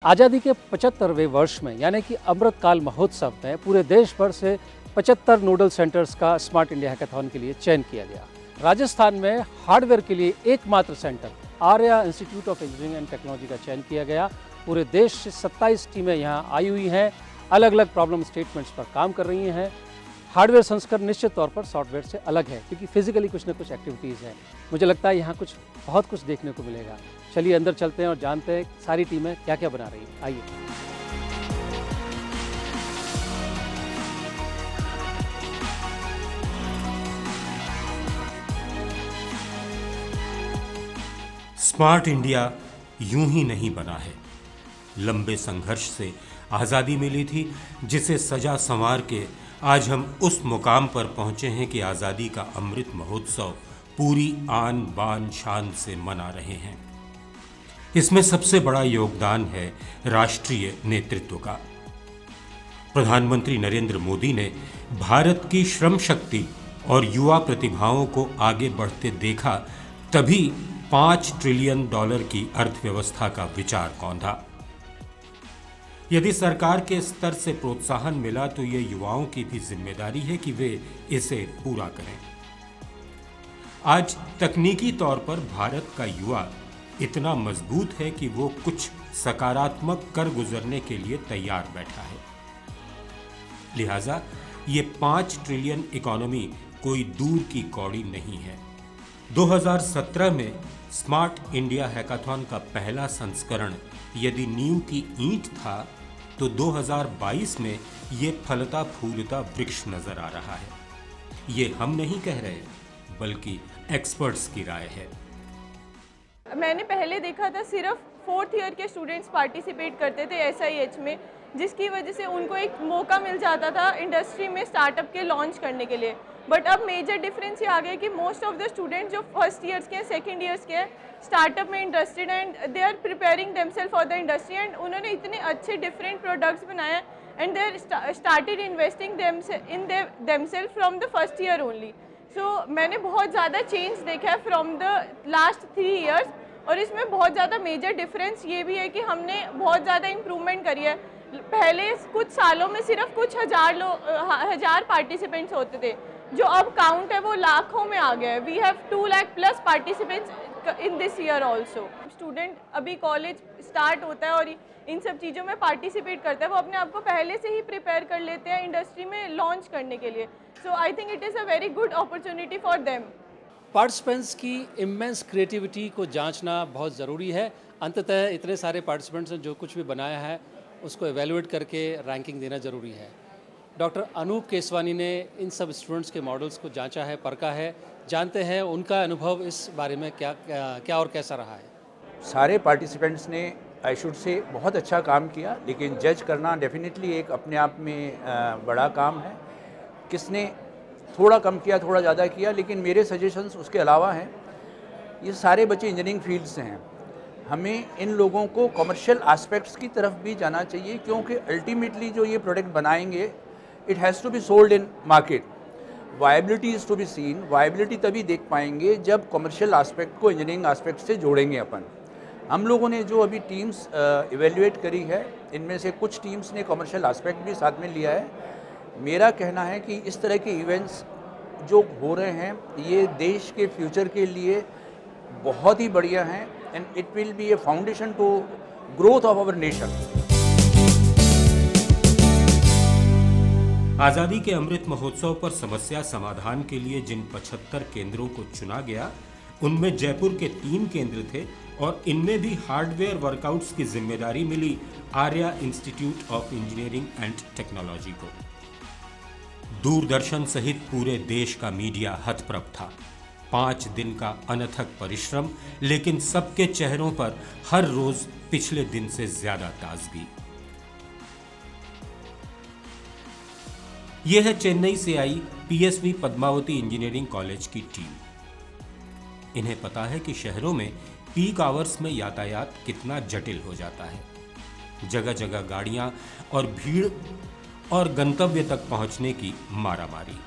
आज़ादी के 75वें वर्ष में यानी कि अमृतकाल महोत्सव में पूरे देश भर से 75 नोडल सेंटर्स का स्मार्ट इंडिया हैकाथॉन के लिए चयन किया गया। राजस्थान में हार्डवेयर के लिए एकमात्र centre Arya institute of engineering and technology का चयन किया गया। पूरे देश से 27 टीमें यहाँ आई हुई हैं, अलग अलग प्रॉब्लम स्टेटमेंट्स पर काम कर रही हैं। हार्डवेयर संस्करण निश्चित तौर पर सॉफ्टवेयर से अलग है क्योंकि फिजिकली कुछ ना कुछ एक्टिविटीज़ हैं। मुझे लगता है यहाँ बहुत कुछ देखने को मिलेगा। चलिए अंदर चलते हैं और जानते हैं सारी टीमें क्या क्या बना रही हैं। आइए। स्मार्ट इंडिया यूं ही नहीं बना है। लंबे संघर्ष से आज़ादी मिली थी, जिसे सजा संवार के आज हम उस मुकाम पर पहुंचे हैं कि आज़ादी का अमृत महोत्सव पूरी आन बान शान से मना रहे हैं। इसमें सबसे बड़ा योगदान है राष्ट्रीय नेतृत्व का। प्रधानमंत्री नरेंद्र मोदी ने भारत की श्रम शक्ति और युवा प्रतिभाओं को आगे बढ़ते देखा, तभी $5 ट्रिलियन की अर्थव्यवस्था का विचार कौंधा। यदि सरकार के स्तर से प्रोत्साहन मिला तो ये युवाओं की भी जिम्मेदारी है कि वे इसे पूरा करें। आज तकनीकी तौर पर भारत का युवा इतना मजबूत है कि वो कुछ सकारात्मक कर गुजरने के लिए तैयार बैठा है। लिहाजा ये 5 ट्रिलियन इकोनॉमी कोई दूर की कौड़ी नहीं है। 2017 में स्मार्ट इंडिया हैकाथॉन का पहला संस्करण यदि नींव की ईंट था, तो 2022 में ये फलता फूलता वृक्ष नजर आ रहा है। ये हम नहीं कह रहे, बल्कि एक्सपर्ट्स की राय है। मैंने पहले देखा था सिर्फ 4th ईयर के स्टूडेंट्स पार्टिसिपेट करते थे SIH में, जिसकी वजह से उनको एक मौका मिल जाता था इंडस्ट्री में स्टार्टअप के लॉन्च करने के लिए। बट अब मेजर डिफरेंस ये आ गया कि मोस्ट ऑफ द स्टूडेंट्स जो फर्स्ट ईयर्स के हैं, सेकेंड ईयर्स के हैं, स्टार्टअप में interested and they are preparing themselves for the industry and उन्होंने इतने अच्छे डिफरेंट प्रोडक्ट्स बनाए and they are started investing in themselves from the first year only. So मैंने बहुत ज़्यादा चेंज देखा है फ्रॉम द लास्ट 3 ईयर्स, और इसमें बहुत ज़्यादा मेजर डिफरेंस ये भी है कि हमने बहुत ज़्यादा इम्प्रूवमेंट करी है। पहले कुछ सालों में सिर्फ कुछ हजार पार्टिसिपेंट्स होते थे, जो अब काउंट है वो लाखों में आ गया है। We have 2 lakh plus participants in this year also. Student अभी कॉलेज स्टार्ट होता है और इन सब चीज़ों में पार्टिसिपेट करता है, वो अपने आप को पहले से ही प्रिपेयर कर लेते हैं इंडस्ट्री में लॉन्च करने के लिए। So I think it is a very good opportunity for them. Participants की इमेंस क्रिएटिविटी को जांचना बहुत ज़रूरी है। अंततः इतने सारे पार्टिसिपेंट्स ने जो कुछ भी बनाया है उसको एवेलुएट करके रैंकिंग देना ज़रूरी है। डॉक्टर अनूप केसवानी ने इन सब स्टूडेंट्स के मॉडल्स को जांचा है, परखा है। जानते हैं उनका अनुभव इस बारे में क्या और कैसा रहा है। सारे पार्टिसिपेंट्स ने आई शुड से बहुत अच्छा काम किया, लेकिन जज करना डेफिनेटली एक अपने आप में बड़ा काम है। किसने थोड़ा कम किया, थोड़ा ज़्यादा किया, लेकिन मेरे सजेशंस उसके अलावा हैं। ये सारे बच्चे इंजीनियरिंग फील्ड से हैं। हमें इन लोगों को कमर्शियल एस्पेक्ट्स की तरफ भी जाना चाहिए, क्योंकि अल्टीमेटली जो ये प्रोडक्ट बनाएंगे it has to be sold in market. Viability is to be seen. Viability तभी देख पाएंगे जब कमर्शियल एस्पेक्ट को इंजीनियरिंग एस्पेक्ट से जोड़ेंगे अपन। हम लोगों ने जो अभी टीम्स इवेल्युएट करी है, इनमें से कुछ टीम्स ने कमर्शियल एस्पेक्ट भी साथ में लिया है। मेरा कहना है कि इस तरह के इवेंट्स जो हो रहे हैं ये देश के फ्यूचर के लिए बहुत ही बढ़िया हैं and it will be a foundation to growth of our nation. आज़ादी के अमृत महोत्सव पर समस्या समाधान के लिए जिन 75 केंद्रों को चुना गया, उनमें जयपुर के 3 केंद्र थे और इनमें भी हार्डवेयर वर्कआउट्स की जिम्मेदारी मिली Arya institute of engineering and technology को। दूरदर्शन सहित पूरे देश का मीडिया हतप्रभ था। 5 दिन का अनथक परिश्रम, लेकिन सबके चेहरों पर हर रोज पिछले दिन से ज्यादा ताजगी। यह है चेन्नई से आई PSV पद्मावती इंजीनियरिंग कॉलेज की टीम। इन्हें पता है कि शहरों में पीक आवर्स में यातायात कितना जटिल हो जाता है। जगह जगह गाड़ियां और भीड़ और गंतव्य तक पहुंचने की मारामारी।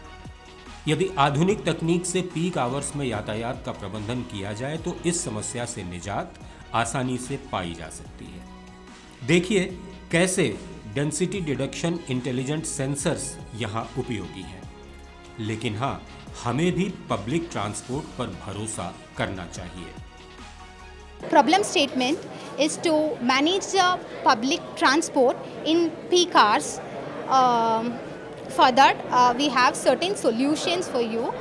यदि आधुनिक तकनीक से पीक आवर्स में यातायात का प्रबंधन किया जाए तो इस समस्या से निजात आसानी से पाई जा सकती है। देखिए कैसे डेंसिटी डिडक्शन इंटेलिजेंट सेंसर्स यहाँ उपयोगी हैं। लेकिन हाँ, हमें भी पब्लिक ट्रांसपोर्ट पर भरोसा करना चाहिए। Problem statement is to manage the public transport in peak hours. For that, we have certain solutions for you.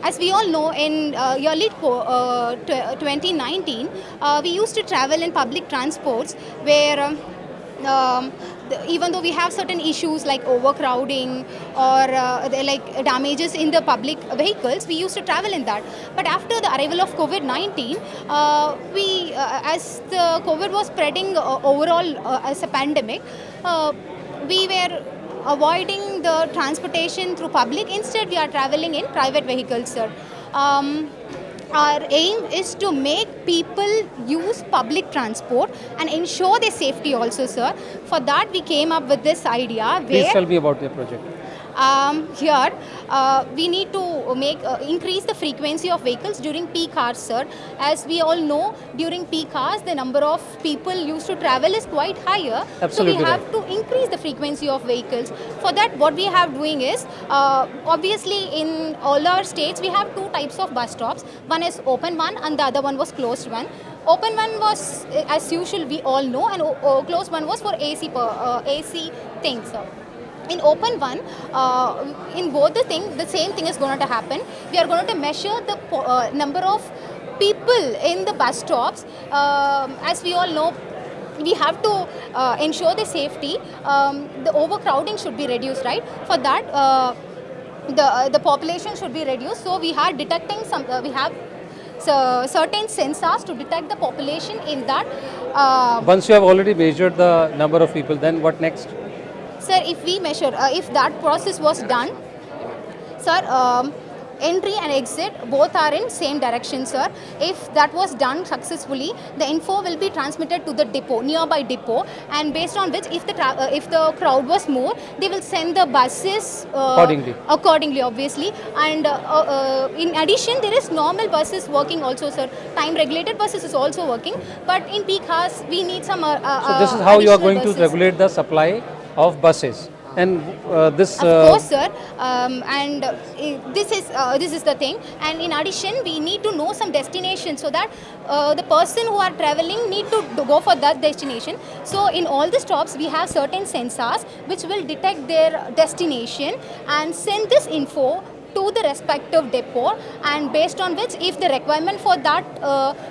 As we all know, in yearly 2019, we used to travel in public transports where even though we have certain issues like overcrowding or like damages in the public vehicles, we used to travel in that. But after the arrival of COVID-19, as the COVID was spreading overall as a pandemic, we were avoiding the transportation through public. Instead, we are traveling in private vehicles, sir. Our aim is to make people use public transport and ensure their safety also, sir. For that, we came up with this idea. Please tell me about your project. Here, we need to increase the frequency of vehicles during peak hours, sir. As we all know, during peak hours, the number of people used to travel is quite higher. Absolutely so we have right. to increase the frequency of vehicles. For that, what we have doing is, obviously in all our states, we have two types of bus stops. One is open one and the other one was closed one. Open one was, as usual, we all know, and closed one was for AC things, sir. In open one, in both the same thing is going to happen. We are going to measure the number of people in the bus stops. As we all know, we have to ensure the safety. The overcrowding should be reduced, right? For that, the population should be reduced. So we are detecting we have certain sensors to detect the population in that. Once you have already measured the number of people, then what next? Sir, if we measure, if that process was done, sir, entry and exit both are in same direction, sir. If that was done successfully, the info will be transmitted to the depot, nearby depot, and based on which, if the crowd was more, they will send the buses accordingly, obviously. And in addition, there is normal buses working also, sir. Time regulated buses is also working, but in peak hours we need some. So this is how you are going to regulate the supply of buses, and this. Of course, sir. And this is the thing. And in addition, we need to know some destination so that the person who are traveling need to go for that destination. So in all the stops, we have certain sensors which will detect their destination and send this info to the respective depot, and based on which, if the requirement for that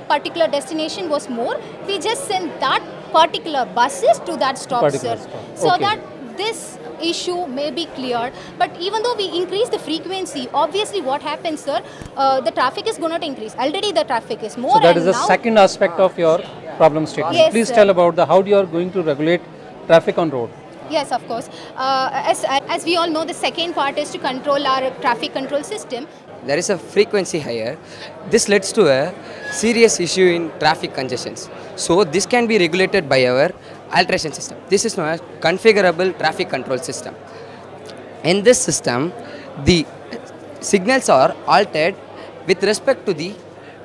particular destination was more, we just send that particular buses to that stop, sir. So Okay. that this issue may be cleared. But even though we increase the frequency, obviously what happens, sir, the traffic is going to increase. Already the traffic is more. So that and is the now second aspect of your problem statement. Yes, Please sir. tell about how you are going to regulate traffic on road. Yes, of course. As we all know, the second part is to control our traffic control system. There is a frequency higher. This leads to a serious issue in traffic congestions. So this can be regulated by our alteration system. This is known as configurable traffic control system. In this system, the signals are altered with respect to the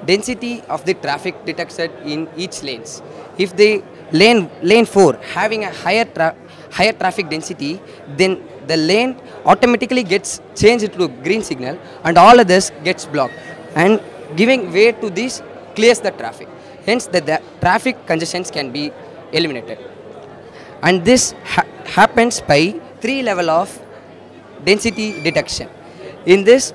density of the traffic detected in each lanes. If the lane 4 having a higher traffic density, then the lane automatically gets changed to green signal and all others gets blocked, and giving way to this clears the traffic. Hence the traffic congestions can be eliminated. And this happens by 3 level of density detection. In this,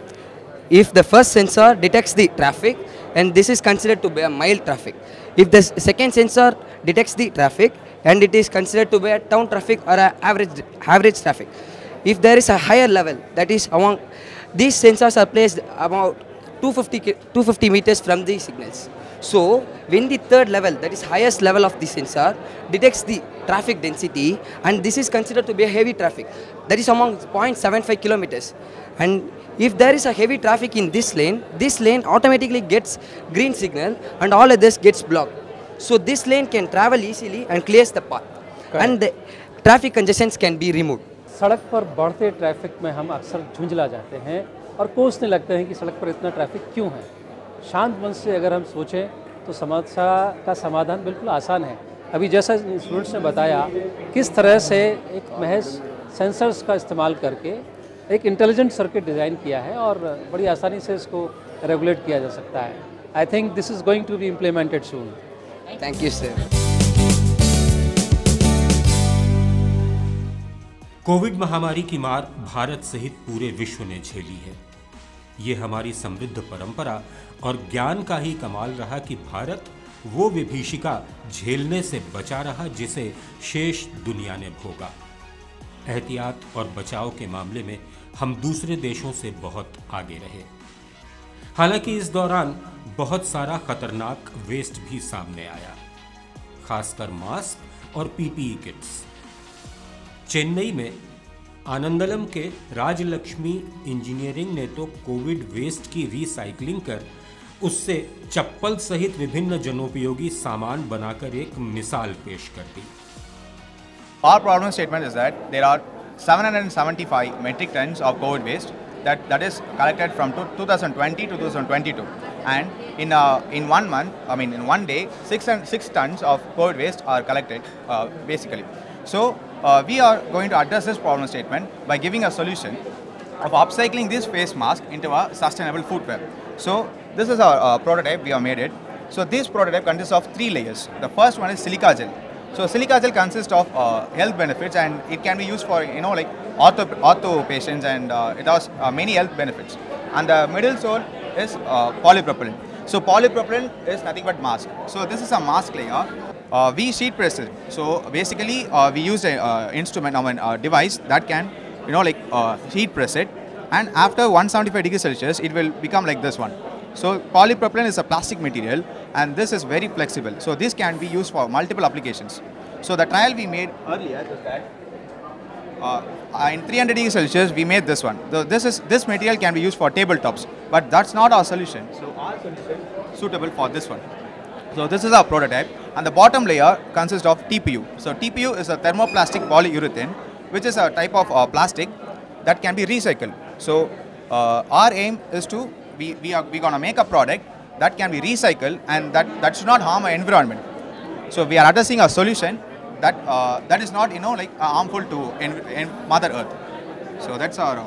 if the first sensor detects the traffic, and this is considered to be a mild traffic. If the second sensor detects the traffic, and it is considered to be a town traffic or a average traffic. If there is a higher level, that is among these sensors are placed about 250 meters from the signals. So when the third level, that is highest level of the sensor, detects the traffic density, and this is considered to be a heavy traffic, that is among 0.75 kilometers. And if there is a heavy traffic in this lane automatically gets green signal and all others gets blocked. So this lane can travel easily and clears the path. Correct. And the traffic congestions can be removed. सड़क पर बढ़ते traffic में हम अक्सर झुंझला जाते हैं और कोसने लगते हैं कि सड़क पर इतना ट्रैफिक क्यों है। शांत मन से अगर हम सोचें तो समस्या का समाधान बिल्कुल आसान है। अभी जैसा स्टूडेंट्स ने बताया किस तरह से एक महज सेंसर्स का इस्तेमाल करके एक इंटेलिजेंट सर्किट डिज़ाइन किया है और बड़ी आसानी से इसको रेगुलेट किया जा सकता है. I think this is going to be implemented soon. Thank you, sir. Covid महामारी की मार भारत सहित पूरे विश्व ने झेली है. ये हमारी समृद्ध परंपरा और ज्ञान का ही कमाल रहा कि भारत वो विभीषिका झेलने से बचा रहा जिसे शेष दुनिया ने भोगा. एहतियात और बचाव के मामले में हम दूसरे देशों से बहुत आगे रहे. हालांकि इस दौरान बहुत सारा खतरनाक वेस्ट भी सामने आया, खासकर मास्क और पीपीई किट्स. चेन्नई में आनंदलम के राजलक्ष्मी इंजीनियरिंग ने तो कोविड वेस्ट की रिसाइकलिंग कर उससे चप्पल सहित विभिन्न जनोपयोगी सामान बनाकर एक मिसाल पेश कर दी. Our problem statement is that there are 775 metric tons of COVID waste that is collected from 2020 to 2022, and in 1 month, I mean in 1 day, 6 tons of COVID waste are collected basically. So we are going to address this problem statement by giving a solution of upcycling this face mask into a sustainable footwear. So this is our prototype. We have made it. So this prototype consists of 3 layers. The first one is silica gel. So silica gel consists of health benefits, and it can be used for like ortho patients, and it has many health benefits. And the middle sole is polypropylene. So polypropylene is nothing but mask. So this is a mask layer. We sheet press it. So basically we use a instrument, a device that can heat press it, and after 175 degrees Celsius it will become like this one. So polypropylene is a plastic material, and this is very flexible. So this can be used for multiple applications. So the trial we made earlier is that in 300 degrees Celsius we made this one. This material can be used for tabletops, but that's not our solution. So our solution is suitable for this one. So this is our prototype, and the bottom layer consists of TPU. So TPU is a thermoplastic polyurethane, which is a type of plastic that can be recycled. So our aim is to we're gonna make a product that can be recycled, and that should not harm our environment. So we are addressing a solution that is not harmful to Mother Earth. So that's our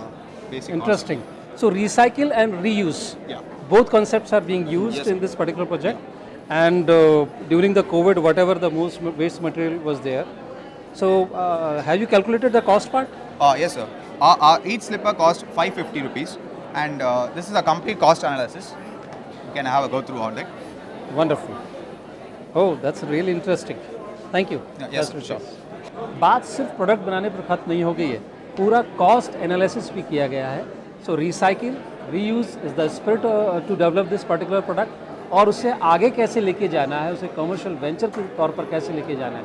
basic. Interesting. So recycle and reuse. Yeah. Both concepts are being used in this particular project. And during the COVID, whatever the most waste material was there. So have you calculated the cost part? Yes, sir. Each slipper cost 550 rupees, and this is a complete cost analysis. You can have a go through on it. Wonderful. Oh, that's really interesting. Thank you. Yes, That's sure. बात सिर्फ product बनाने पर खत्म नहीं हो गई है, पूरा कॉस्ट एनालिसिस भी किया गया है. So recycle reuse is the spirit to develop this particular product, और उसे आगे कैसे लेके जाना है, उसे कमर्शियल वेंचर के तौर पर कैसे लेके जाना है,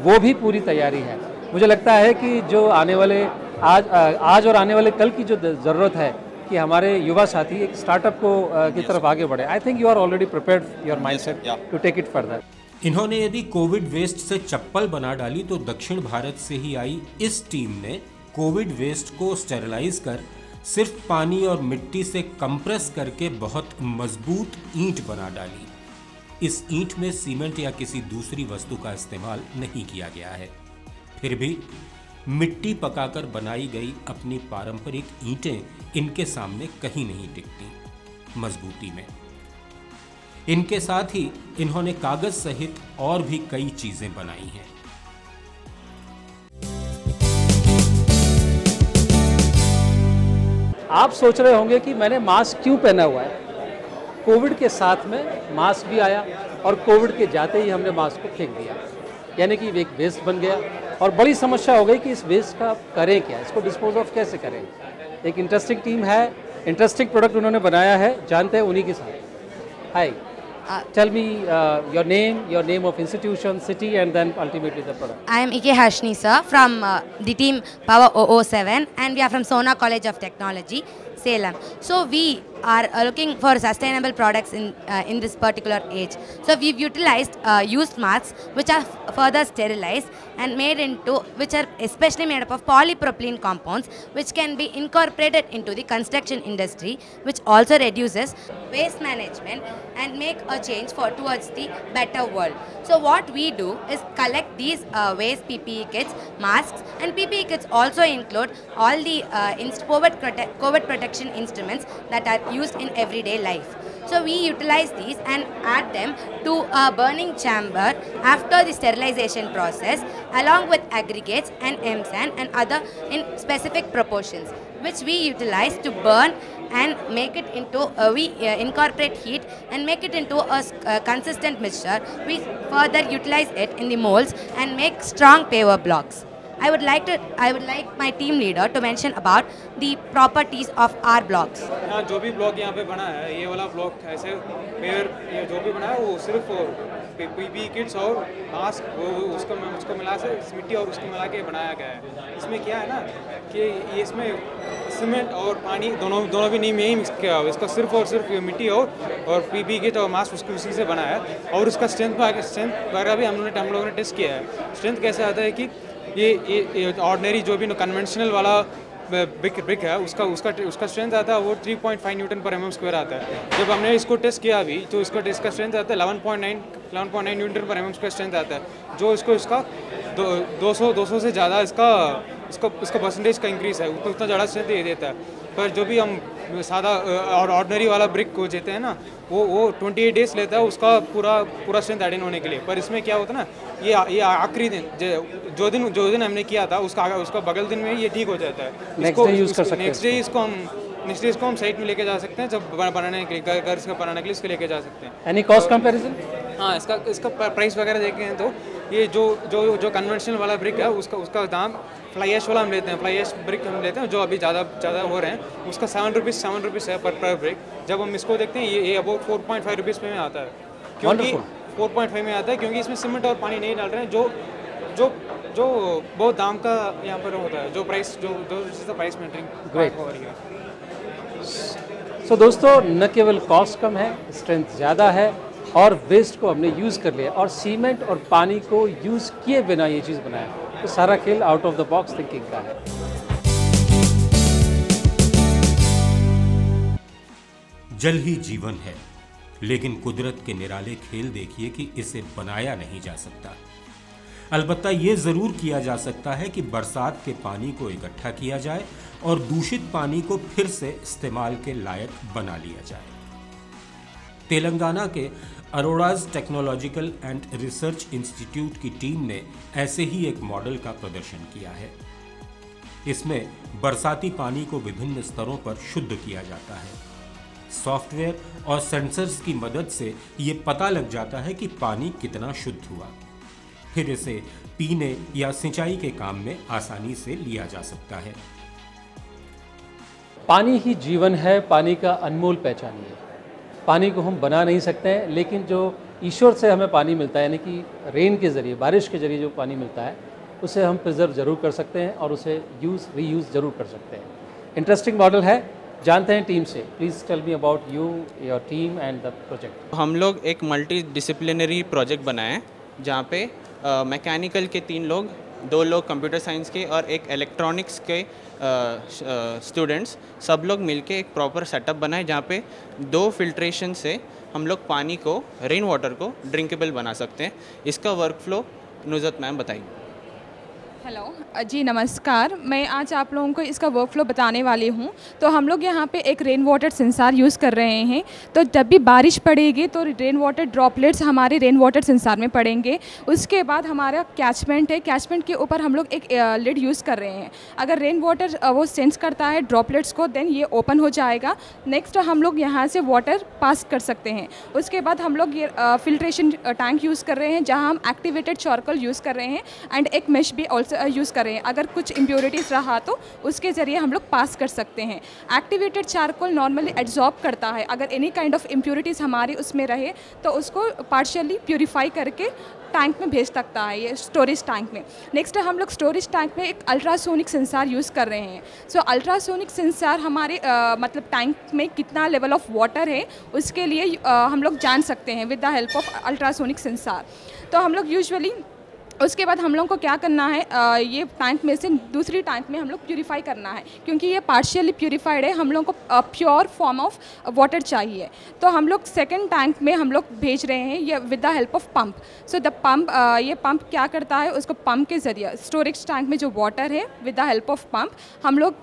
वो भी पूरी तैयारी है. मुझे लगता है कि जो आने वाले आज और आने वाले कल की जो ज़रूरत है कि हमारे युवा साथी एक स्टार्टअप को की तरफ आगे बढ़े. I think you are already prepared your mindset to take it further. इन्होंने यदि कोविड वेस्ट से चप्पल बना डाली, तो दक्षिण भारत से ही आई इस टीम ने कोविड वेस्ट को स्टेरिलाइज कर सिर्फ पानी और मिट्टी से कंप्रेस करके बहुत मजबूत ईंट बना डाली. इस ईंट में सीमेंट या किसी दूसरी वस्तु का इस्तेमाल नहीं किया गया है. फिर भी मिट्टी पकाकर बनाई गई अपनी पारंपरिक ईंटें इनके सामने कहीं नहीं टिकती मजबूती में. इनके साथ ही इन्होंने कागज सहित और भी कई चीजें बनाई हैं. आप सोच रहे होंगे कि मैंने मास्क क्यों पहना हुआ है. कोविड के साथ में मास्क भी आया, और कोविड के जाते ही हमने मास्क को फेंक दिया, यानी कि एक वेस्ट बन गया. और बड़ी समस्या हो गई कि इस वेस्ट का करें क्या, इसको डिस्पोज ऑफ कैसे करें. एक इंटरेस्टिंग टीम है, इंटरेस्टिंग प्रोडक्ट उन्होंने बनाया है, जानते हैं उन्हीं के साथ. हाय, tell me your name of institution, city, and then ultimately the product. I am Ike Hashni, sir, from the team Power 007, and we are from Sona College of Technology, Salem. So we are looking for sustainable products in this particular age. So we've utilized used masks which are further sterilized and made into, which are especially made up of polypropylene compounds, which can be incorporated into the construction industry, which also reduces waste management and make a change towards the better world. So what we do is collect these waste PPE kits, masks, and PPE kits also include all the COVID protection instruments that are used in everyday life. So we utilize these and add them to a burning chamber after the sterilization process, along with aggregates and M-sand and other in specific proportions, which we utilize to burn and make it into, we incorporate heat and make it into a consistent mixture. We further utilize it in the molds and make strong paver blocks. I would like my team leader to mention about the properties of our blocks. यहाँ जो भी block यहाँ पे बना है, ये वाला block ऐसे पेवर ये जो भी बना है वो सिर्फ पीपीई किट्स और मास्क उसको मिला से मिट्टी और उसको मिला के बनाया गया है। इसमें क्या है ना कि ये इसमें सीमेंट और पानी दोनों भी नहीं मिक्स किया हुआ, इसका सिर्फ और सिर्फ मिट्टी और पीपीई किट और मास्क उसकी उसी से बनाया है। और उसका स्ट्रेंथ वगैरह भी हम लोगों ने टेस्ट किया है। स्ट्रेंथ कैसे आता है कि ये ऑर्डिनरी जो भी कन्वेंशनल वाला ब्रिक है उसका स्ट्रेंथ आता है वो 3.5 न्यूटन पर mm स्क्वायर आता है। जब हमने इसको टेस्ट किया अभी तो इसका स्ट्रेंथ आता है 11.9 न्यूटन पर mm स्क्वायर स्ट्रेंथ आता है, जो इसका 200 से ज़्यादा इसका परसेंटेज का इंक्रीज़ है, उतना ज़्यादा स्ट्रेंथ दे देता है। पर जो भी हम सादा और ऑर्डिनरी वाला ब्रिक को देते हैं ना वो 28 डेज लेता है उसका पूरा स्ट्रेंथ ऐड इन होने के लिए। पर इसमें क्या होता है ना ये आखिरी दिन जो दिन हमने किया था उसका बगल दिन में ये ठीक हो जाता है। नेक्स्ट डे इसको हम साइट में लेके जा सकते हैं, जब बनाने के लिए घर से बनाने के लिए इसको लेके जा सकते हैं। Any cost comparison? हाँ, इसका प्राइस वगैरह देखें तो ये जो कन्वेंशनल वाला ब्रिक है उसका दाम फ्लाई ऐश वाला हम लेते हैं, फ्लाई ऐश ब्रिक हम लेते हैं जो अभी ज़्यादा हो रहे हैं, उसका 7 रुपीज़ है पर ब्रिक। जब हम इसको देखते हैं ये अबाउट 4.5 रुपीज़ में आता है, क्योंकि 4.5 में आता है क्योंकि इसमें सीमेंट और पानी नहीं डाल रहे हैं, जो बहुत दाम का यहाँ पर होता है, जो प्राइस मेंटेन हो रही है। सो दोस्तों, न केवल कॉस्ट कम है, स्ट्रेंथ ज़्यादा है और वेस्ट को हमने यूज़ कर लिया और सीमेंट और पानी को यूज़ किए बिना ये चीज़ बनाया, तो सारा खेल out of the box thinking का है। जल ही जीवन है, लेकिन कुदरत के निराले खेल देखिए कि इसे बनाया नहीं जा सकता। अलबत्ता ये जरूर किया जा सकता है कि बरसात के पानी को इकट्ठा किया जाए और दूषित पानी को फिर से इस्तेमाल के लायक बना लिया जाए। तेलंगाना के अरोड़ाज टेक्नोलॉजिकल एंड रिसर्च इंस्टीट्यूट की टीम ने ऐसे ही एक मॉडल का प्रदर्शन किया है। इसमें बरसाती पानी को विभिन्न स्तरों पर शुद्ध किया जाता है। सॉफ्टवेयर और सेंसर्स की मदद से ये पता लग जाता है कि पानी कितना शुद्ध हुआ, फिर इसे पीने या सिंचाई के काम में आसानी से लिया जा सकता है। पानी ही जीवन है, पानी का अनमोल पहचानिए। पानी को हम बना नहीं सकते हैं, लेकिन जो ईश्वर से हमें पानी मिलता है, यानी कि रेन के ज़रिए, बारिश के ज़रिए जो पानी मिलता है, उसे हम प्रिजर्व ज़रूर कर सकते हैं और उसे रीयूज़ ज़रूर कर सकते हैं। इंटरेस्टिंग मॉडल है, जानते हैं टीम से। Please tell me about you, your team and the project. हम लोग एक मल्टी डिसिप्लिनरी प्रोजेक्ट बनाए जहाँ पे मैकेनिकल के 3 लोग, 2 लोग कंप्यूटर साइंस के और एक इलेक्ट्रॉनिक्स के स्टूडेंट्स, सब लोग मिलके एक प्रॉपर सेटअप बनाए जहाँ पे 2 फिल्ट्रेशन से हम लोग पानी को, रेन वाटर को ड्रिंकेबल बना सकते हैं। इसका वर्कफ्लो नुज़रत मैम बताइए। हेलो जी, नमस्कार। मैं आज आप लोगों को इसका वर्कफ्लो बताने वाली हूँ। तो हम लोग यहाँ पे एक रेन वाटर सेंसर यूज़ कर रहे हैं। तो जब भी बारिश पड़ेगी तो रेन वाटर ड्रॉपलेट्स हमारे रेन वाटर सेंसर में पड़ेंगे। उसके बाद हमारा कैचमेंट है, कैचमेंट के ऊपर हम लोग एक लिड यूज़ कर रहे हैं। अगर रेन वाटर वो सेंस करता है ड्रॉपलेट्स को, देन ये ओपन हो जाएगा। नेक्स्ट हम लोग यहाँ से वाटर पास कर सकते हैं। उसके बाद हम लोग ये फिल्ट्रेशन टैंक यूज़ कर रहे हैं, जहाँ हम एक्टिवेटेड चारकोल यूज़ कर रहे हैं एंड एक मेश भी ऑल्सो यूज़ कर रहे हैं। अगर कुछ इम्प्योरिटीज़ रहा तो उसके ज़रिए हम लोग पास कर सकते हैं। एक्टिवेटेड चारकोल नॉर्मली एब्जॉर्ब करता है, अगर एनी काइंड ऑफ इम्प्योरिटीज़ हमारी उसमें रहे तो उसको पार्शियली प्यूरीफाई करके टैंक में भेज सकता है, ये स्टोरेज टैंक में। नेक्स्ट हम लोग स्टोरेज टैंक में एक अल्ट्रासोनिक सेंसर यूज़ कर रहे हैं। सो अल्ट्रासोनिक सेंसर हमारे मतलब टैंक में कितना लेवल ऑफ वाटर है उसके लिए हम लोग जान सकते हैं with the help of ultrasonic sensor. तो हम लोग यूजुअली उसके बाद हम लोग को क्या करना है, ये टैंक में से दूसरी टैंक में हम लोग प्यूरीफाई करना है, क्योंकि ये पार्शियली प्यूरीफाइड है, हम लोग को प्योर फॉर्म ऑफ वाटर चाहिए। तो हम लोग सेकंड टैंक में हम लोग भेज रहे हैं ये with the help of pump. So the pump, ये पंप क्या करता है, उसको पंप के ज़रिए स्टोरेज टैंक में जो वाटर है with the help of pump हम लोग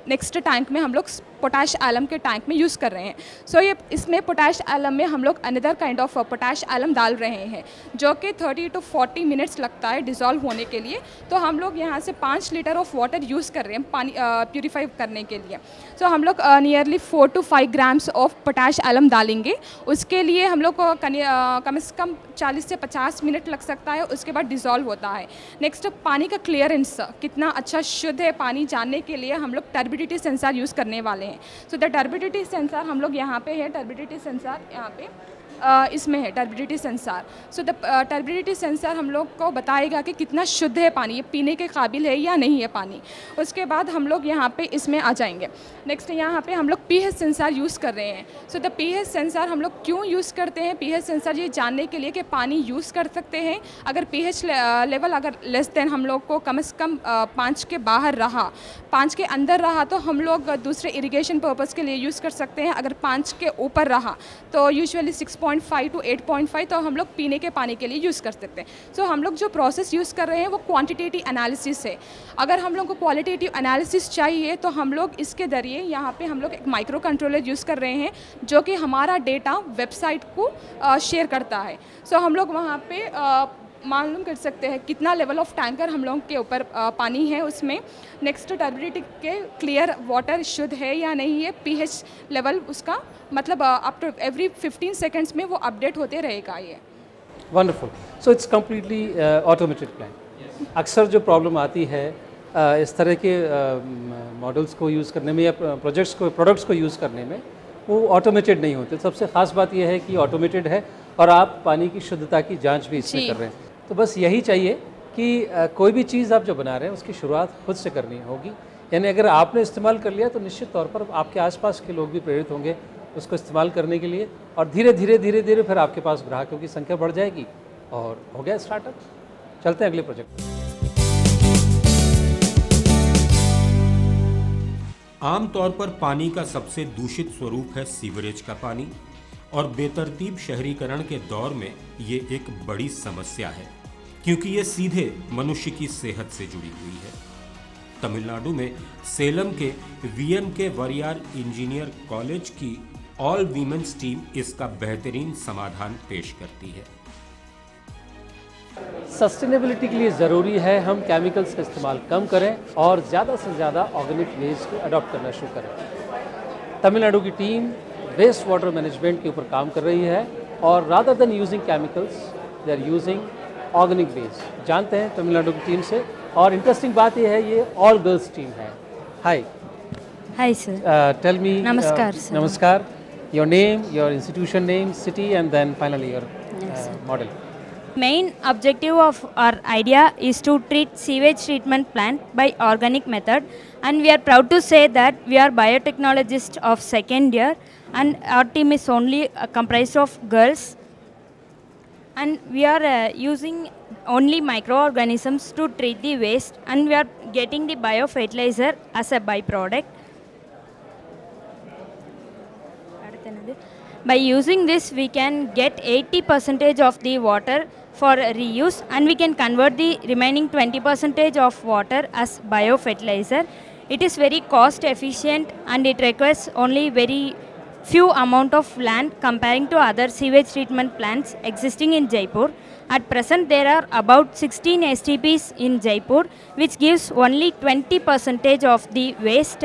नेक्स्ट टैंक में हम लोग पोटैश एलम के टैंक में यूज़ कर रहे हैं। सो ये इसमें पोटैश एलम में हम लोग another kind of potash alum डाल रहे हैं, जो कि 30 to 40 मिनट्स लगता है डिज़ोल्व होने के लिए। तो हम लोग यहाँ से 5 लीटर ऑफ वाटर यूज़ कर रहे हैं पानी प्यूरीफाई करने के लिए। सो हम लोग nearly 4 to 5 grams of potash alum डालेंगे। उसके लिए हम लोग को कम से कम 40 से 50 मिनट लग सकता है, उसके बाद डिज़ोल्व होता है। नेक्स्ट पानी का क्लियरेंस कितना अच्छा शुद्ध है पानी जानने के लिए हम लोग टर्बिडिटी सेंसर यूज़ करने वाले हैं। सो द टर्बिडिटी सेंसर हम लोग यहाँ पे है, टर्बिडिटी सेंसर यहाँ पे इसमें है turbidity sensor. So the turbidity sensor हम लोग को बताएगा कि कितना शुद्ध है पानी, ये पीने के काबिल है या नहीं है पानी। उसके बाद हम लोग यहाँ पे इसमें आ जाएंगे। नेक्स्ट यहाँ पे हम लोग पीएच सेंसर यूज़ कर रहे हैं। सो द पीएच सेंसर हम लोग क्यों यूज़ करते हैं, पीएच सेंसर ये जानने के लिए कि पानी यूज़ कर सकते हैं, अगर पीएच लेवल अगर लेस देन हम लोग को कम से कम 5 के बाहर रहा, 5 के अंदर रहा तो हम लोग दूसरे इरिगेशन पर्पज़ के लिए यूज़ कर सकते हैं। अगर 5 के ऊपर रहा तो यूजुअली 6.5 to 8.5 तो हम लोग पीने के पानी के लिए यूज़ कर सकते हैं। सो हम लोग जो प्रोसेस यूज़ कर रहे हैं वो क्वांटिटेटिव एनालिसिस है। अगर हम लोग को क्वालिटेटिव एनालिसिस चाहिए तो हम लोग इसके जरिए यहाँ पे हम लोग एक माइक्रो कंट्रोलर यूज़ कर रहे हैं, जो कि हमारा डेटा वेबसाइट को शेयर करता है। सो हम लोग वहाँ पे मालूम कर सकते हैं कितना लेवल ऑफ टैंकर हम लोग के ऊपर पानी है उसमें। नेक्स्ट टर्बिडिटी के क्लियर वाटर शुद्ध है या नहीं है, पीएच लेवल उसका मतलब अप टू एवरी 15 सेकंड्स में वो अपडेट होते रहेगा ये। Wonderful. So it's completely automated plant. अक्सर जो प्रॉब्लम आती है इस तरह के मॉडल्स को यूज़ करने में या प्रोडक्ट्स को यूज़ करने में, वो ऑटोमेटेड नहीं होते। सबसे ख़ास बात यह है कि ऑटोमेटेड है और आप पानी की शुद्धता की जांच भी इसमें कर रहे हैं। तो बस यही चाहिए कि कोई भी चीज़ आप जो बना रहे हैं उसकी शुरुआत खुद से करनी होगी। यानी अगर आपने इस्तेमाल कर लिया तो निश्चित तौर पर आपके आसपास के लोग भी प्रेरित होंगे उसको इस्तेमाल करने के लिए, और धीरे धीरे फिर आपके पास ग्राहकों की संख्या बढ़ जाएगी और हो गया स्टार्टअप। चलते हैं अगले प्रोजेक्ट पर। आमतौर पर पानी का सबसे दूषित स्वरूप है सीवरेज का पानी, और बेतरतीब शहरीकरण के दौर में ये एक बड़ी समस्या है, क्योंकि ये सीधे मनुष्य की सेहत से जुड़ी हुई है। तमिलनाडु में सेलम के वीएमके वरियार इंजीनियर कॉलेज की ऑल वीमेंस टीम इसका बेहतरीन समाधान पेश करती है। सस्टेनेबिलिटी के लिए ज़रूरी है हम केमिकल्स का इस्तेमाल कम करें और ज़्यादा से ज़्यादा ऑर्गेनिक वेस्ट को अडॉप्ट करना शुरू करें। तमिलनाडु की टीम वेस्ट वाटर मैनेजमेंट के ऊपर काम कर रही है और rather than using chemicals they are using organic waste. जानते हैं तमिलनाडु की टीम से, और इंटरेस्टिंग बात यह है ये ऑल गर्ल्स टीम है। Hi hi sir, tell me. नमस्कार सर। नमस्कार। Your name, your institution name, city and then finally your model. Main objective of our idea is to treat sewage treatment plant by organic method, and we are proud to say that we are biotechnologists of second year, and our team is only comprised of girls, and we are using only microorganisms to treat the waste, and we are getting the biofertilizer as a byproduct. By using this, we can get 80% of the water for reuse, and we can convert the remaining 20% of water as biofertilizer. It is very cost efficient and it requires only very few amount of land comparing to other sewage treatment plants existing in Jaipur. At present, there are about 16 STPs in Jaipur, which gives only 20% of the waste,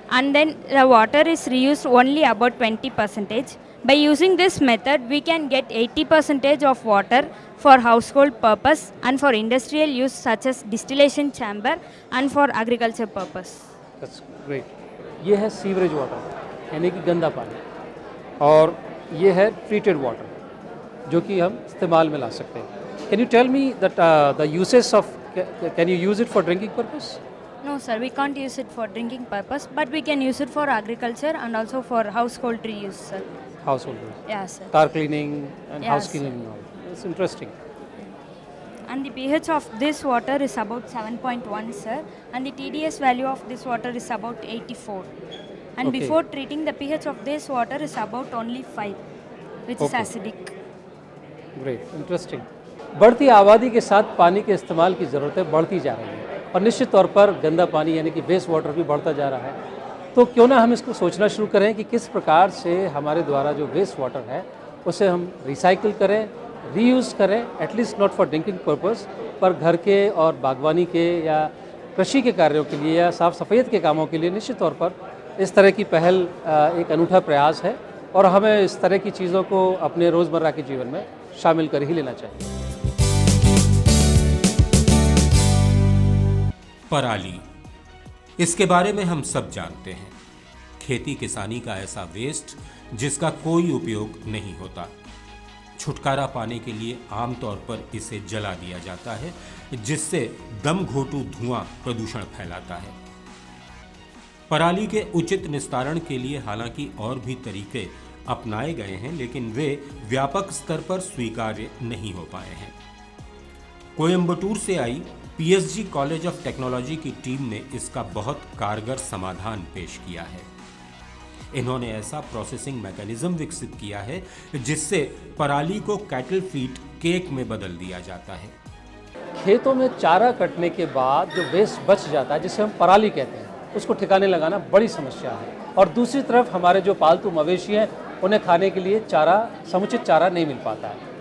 and then the water is reused only about 20%. By using this method, we can get 80% of water for household purpose and for industrial use such as distillation chamber and for agriculture purpose. That's great. ये है sewerage water यानी कि गंदा पानी, और ये है treated water जो कि हम इस्तेमाल में ला सकते हैं। Can you tell me that the uses of, can you use it for drinking purpose? No sir, we can't use it for drinking purpose, but we can use it for agriculture and also for household use, sir. Household use. Yeah, sir. Car cleaning and Yeah, house sir. cleaning and all. It's interesting. and the pH of this water is about 7.1, sir, and the TDS value of this water is about 84. And Okay. before treating, the pH of this water is about only 5, which is Okay. acidic. Great, interesting. बढ़ती आबादी के साथ पानी के इस्तेमाल की ज़रूरतें बढ़ती जा रही हैं और निश्चित तौर पर गंदा पानी यानी कि वेस्ट वाटर भी बढ़ता जा रहा है। तो क्यों ना हम इसको सोचना शुरू करें कि किस प्रकार से हमारे द्वारा जो वेस्ट वाटर है उसे हम रिसाइकिल करें, रीयूज़ करें, at least not for drinking purpose, पर घर के और बागवानी के या कृषि के कार्यों के लिए या साफ़ सफाई के कामों के लिए निश्चित तौर पर इस तरह की पहल एक अनूठा प्रयास है और हमें इस तरह की चीज़ों को अपने रोज़मर्रा के जीवन में शामिल कर ही लेना चाहिए। पराली, इसके बारे में हम सब जानते हैं। खेती किसानी का ऐसा वेस्ट जिसका कोई उपयोग नहीं होता। छुटकारा पाने के लिए आमतौर पर इसे जला दिया जाता है, जिससे दम घोटू धुआं प्रदूषण फैलाता है। पराली के उचित निस्तारण के लिए हालांकि और भी तरीके अपनाए गए हैं, लेकिन वे व्यापक स्तर पर स्वीकार्य नहीं हो पाए हैं। कोयंबटूर से आई PSG कॉलेज ऑफ टेक्नोलॉजी की टीम ने इसका बहुत कारगर समाधान पेश किया है। इन्होंने ऐसा प्रोसेसिंग मैकेनिज्म विकसित किया है जिससे पराली को कैटल फीड केक में बदल दिया जाता है। खेतों में चारा कटने के बाद जो वेस्ट बच जाता है, जिसे हम पराली कहते हैं, उसको ठिकाने लगाना बड़ी समस्या है। और दूसरी तरफ हमारे जो पालतू मवेशी हैं उन्हें खाने के लिए चारा, समुचित चारा नहीं मिल पाता है।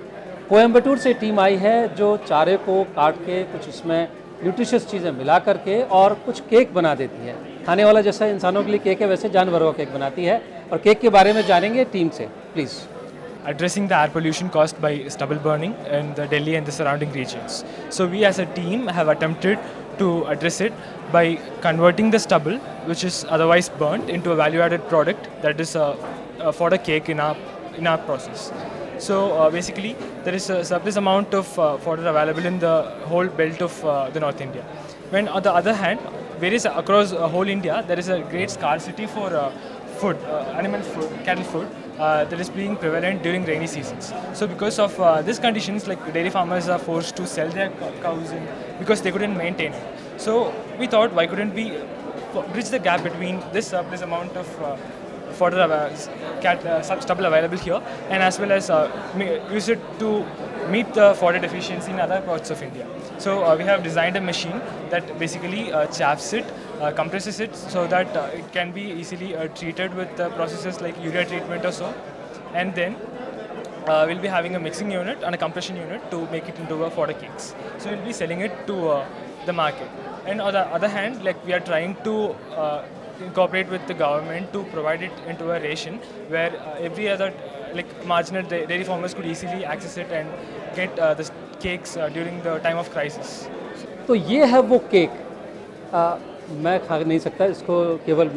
कोयंबटूर से टीम आई है जो चारे को काट के कुछ इसमें न्यूट्रिशियस चीज़ें मिला करके और कुछ केक बना देती है। खाने वाला जैसा इंसानों के लिए केक है वैसे जानवरों का केक बनाती है, और केक के बारे में जानेंगे टीम से। Please. Addressing the air pollution caused by stubble burning in the Delhi and the surrounding regions. So we as a team have attempted to address it by converting the stubble, which is otherwise burnt, into a value-added product that is for the cake in our process. So basically, there is a surplus amount of fodder available in the whole belt of the North India. When on the other hand, across whole India, there is a great scarcity for food, animal food, cattle food. That is being prevalent during rainy seasons. So because of these conditions, like dairy farmers are forced to sell their cows because they couldn't maintain it. So we thought, why couldn't we bridge the gap between this surplus amount of fodder stubble available here, and as well as use it to meet the fodder deficiency in other parts of India. So we have designed a machine that basically chaffs it, compresses it so that it can be easily treated with processes like urea treatment or so, and then we'll be having a mixing unit and a compression unit to make it into a fodder cakes. So we'll be selling it to the market. And on the other hand, like we are trying to incorporate with the government to provide it into a ration where every other marginal dairy farmers could easily access it and get the cakes during the time of crisis. तो ये है वो cake, मैं खा नहीं सकता इसको, केवल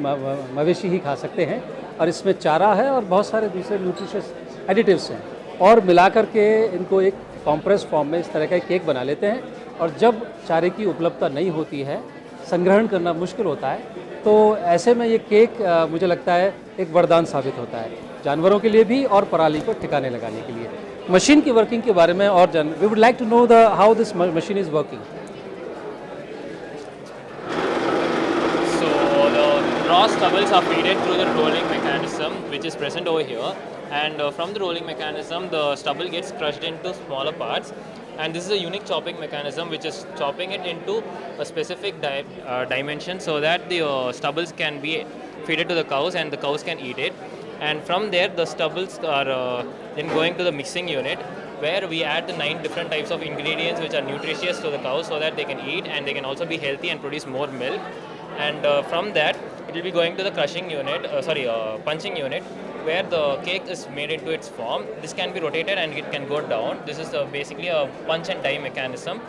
मवेशी ही खा सकते हैं, और इसमें चारा है और बहुत सारे दूसरे न्यूट्रिशियस एडिटिव्स हैं, और मिलाकर के इनको एक कॉम्प्रेस फॉर्म में इस तरह का केक बना लेते हैं। और जब चारे की उपलब्धता नहीं होती है, संग्रहण करना मुश्किल होता है, तो ऐसे में ये केक मुझे लगता है एक वरदान साबित होता है जानवरों के लिए भी और पराली को ठिकाने लगाने के लिए। मशीन की वर्किंग के बारे में और we would like to know how this machine is working. Raw stubbles are fed through the rolling mechanism which is present over here, and from the rolling mechanism the stubble gets crushed into smaller parts, and this is a unique chopping mechanism which is chopping it into a specific dimension so that the stubbles can be fed to the cows and the cows can eat it. And from there the stubbles are then going to the mixing unit where we add the 9 different types of ingredients which are nutritious to the cows so that they can eat and they can also be healthy and produce more milk. And from that it will be going to the crushing unit, punching unit, where the cake is made into its form. This can be rotated and it can go down. This is basically a punch and die mechanism,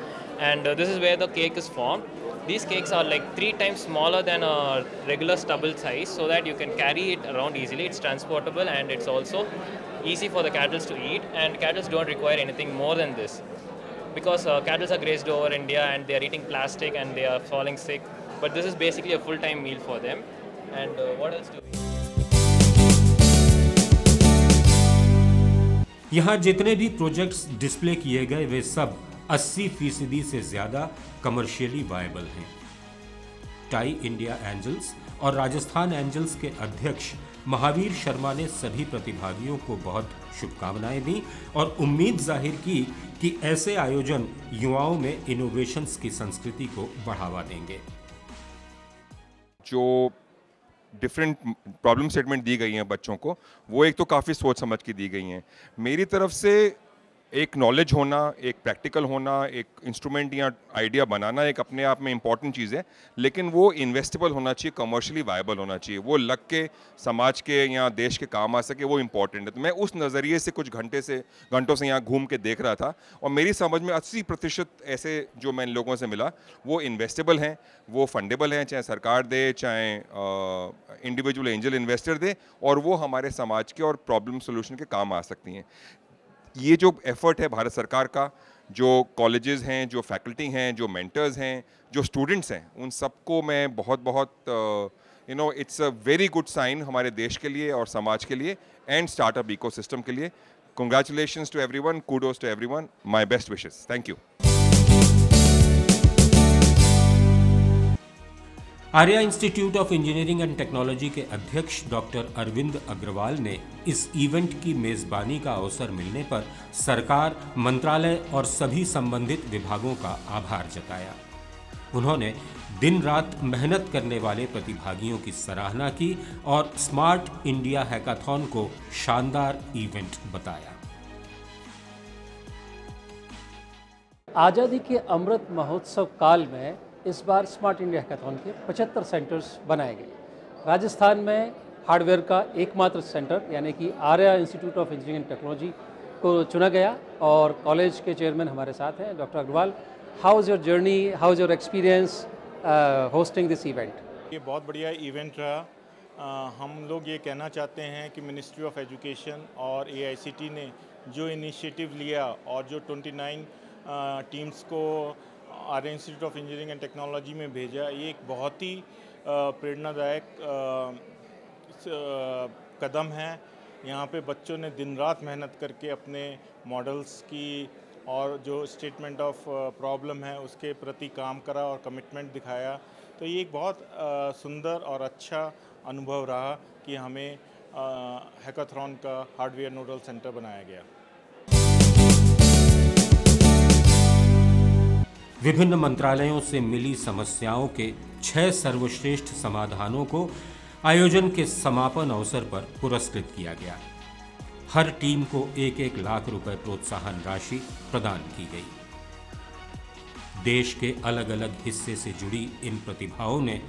and this is where the cake is formed. These cakes are like 3 times smaller than a regular stubble size, so that you can carry it around easily. It's transportable and it's also easy for the cattle to eat, and cattle don't require anything more than this, because cattle are grazed over India and they are eating plastic and they are falling sick. But this is basically a full-time meal for them. And what else do we? यहाँ जितने भी projects display किए गए वे सब 80% से ज़्यादा commercially viable हैं। Tie India angels और राजस्थान एंजल्स के अध्यक्ष महावीर शर्मा ने सभी प्रतिभागियों को बहुत शुभकामनाएं दी और उम्मीद जाहिर की कि ऐसे आयोजन युवाओं में इनोवेशंस की संस्कृति को बढ़ावा देंगे। जो डिफरेंट प्रॉब्लम स्टेटमेंट दी गई हैं बच्चों को, वो एक तो काफ़ी सोच समझ के दी गई हैं। मेरी तरफ से एक नॉलेज होना, एक प्रैक्टिकल होना, एक इंस्ट्रूमेंट या आइडिया बनाना एक अपने आप में इंपॉर्टेंट चीज़ है, लेकिन वो इन्वेस्टेबल होना चाहिए, कमर्शियली वायबल होना चाहिए, वो लग के समाज के या देश के काम आ सके, वो इम्पॉर्टेंट है। तो मैं उस नज़रिए से कुछ घंटों से यहाँ घूम के देख रहा था और मेरी समझ में 80% ऐसे जो मैं लोगों से मिला वो इन्वेस्टेबल हैं, वो फंडेबल हैं, चाहे सरकार दे चाहे इंडिविजुअल एंजल इन्वेस्टर दे, और वो हमारे समाज के और प्रॉब्लम सोल्यूशन के काम आ सकती हैं। ये जो एफर्ट है भारत सरकार का, जो कॉलेजेस हैं, जो फैकल्टी हैं, जो मेंटर्स हैं, जो स्टूडेंट्स हैं, उन सबको मैं बहुत it's a very good sign हमारे देश के लिए और समाज के लिए एंड स्टार्टअप इकोसिस्टम के लिए। Congratulations to everyone, kudos to everyone, my best wishes, thank you. Arya institute of engineering and technology के अध्यक्ष डॉक्टर अरविंद अग्रवाल ने इस इवेंट की मेज़बानी का अवसर मिलने पर सरकार, मंत्रालय और सभी संबंधित विभागों का आभार जताया। उन्होंने दिन रात मेहनत करने वाले प्रतिभागियों की सराहना की और स्मार्ट इंडिया हैकाथॉन को शानदार इवेंट बताया। आज़ादी के अमृत महोत्सव काल में इस बार स्मार्ट इंडिया हैकाथॉन के 75 सेंटर्स बनाए गए। राजस्थान में हार्डवेयर का एकमात्र सेंटर यानी कि Arya institute of engineering and technology को चुना गया और कॉलेज के चेयरमैन हमारे साथ हैं। Doctor Agarwal, how is your journey, how is your experience hosting this event? ये बहुत बढ़िया इवेंट रहा। हम लोग ये कहना चाहते हैं कि मिनिस्ट्री ऑफ एजुकेशन और AICT ने जो इनिशिएटिव लिया और जो 29 टीम्स को Arya institute of engineering and technology में भेजा, ये एक बहुत ही प्रेरणादायक कदम है। यहाँ पे बच्चों ने दिन रात मेहनत करके अपने मॉडल्स की और जो स्टेटमेंट ऑफ प्रॉब्लम है उसके प्रति काम करा और कमिटमेंट दिखाया। तो ये एक बहुत सुंदर और अच्छा अनुभव रहा कि हमें हैकाथॉन का हार्डवेयर नोडल सेंटर बनाया गया। विभिन्न मंत्रालयों से मिली समस्याओं के 6 सर्वश्रेष्ठ समाधानों को आयोजन के समापन अवसर पर पुरस्कृत किया गया। हर टीम को 1-1 लाख रुपए प्रोत्साहन राशि प्रदान की गई। देश के अलग अलग हिस्से से जुड़ी इन प्रतिभाओं ने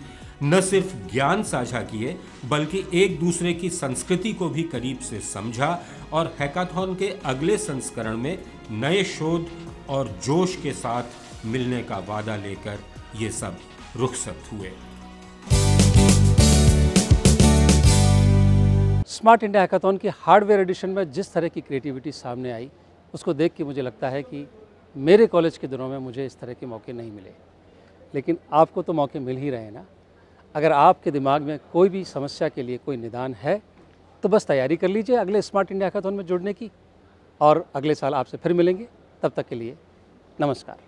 न सिर्फ ज्ञान साझा किए बल्कि एक दूसरे की संस्कृति को भी करीब से समझा और हैकाथॉन के अगले संस्करण में नए शोध और जोश के साथ मिलने का वादा लेकर ये सब रुखसत हुए। स्मार्ट इंडिया हैकाथॉन के हार्डवेयर एडिशन में जिस तरह की क्रिएटिविटी सामने आई, उसको देख के मुझे लगता है कि मेरे कॉलेज के दिनों में मुझे इस तरह के मौके नहीं मिले, लेकिन आपको तो मौके मिल ही रहे हैं ना। अगर आपके दिमाग में कोई भी समस्या के लिए कोई निदान है तो बस तैयारी कर लीजिए अगले स्मार्ट इंडिया हैकाथॉन में जुड़ने की, और अगले साल आपसे फिर मिलेंगे। तब तक के लिए नमस्कार।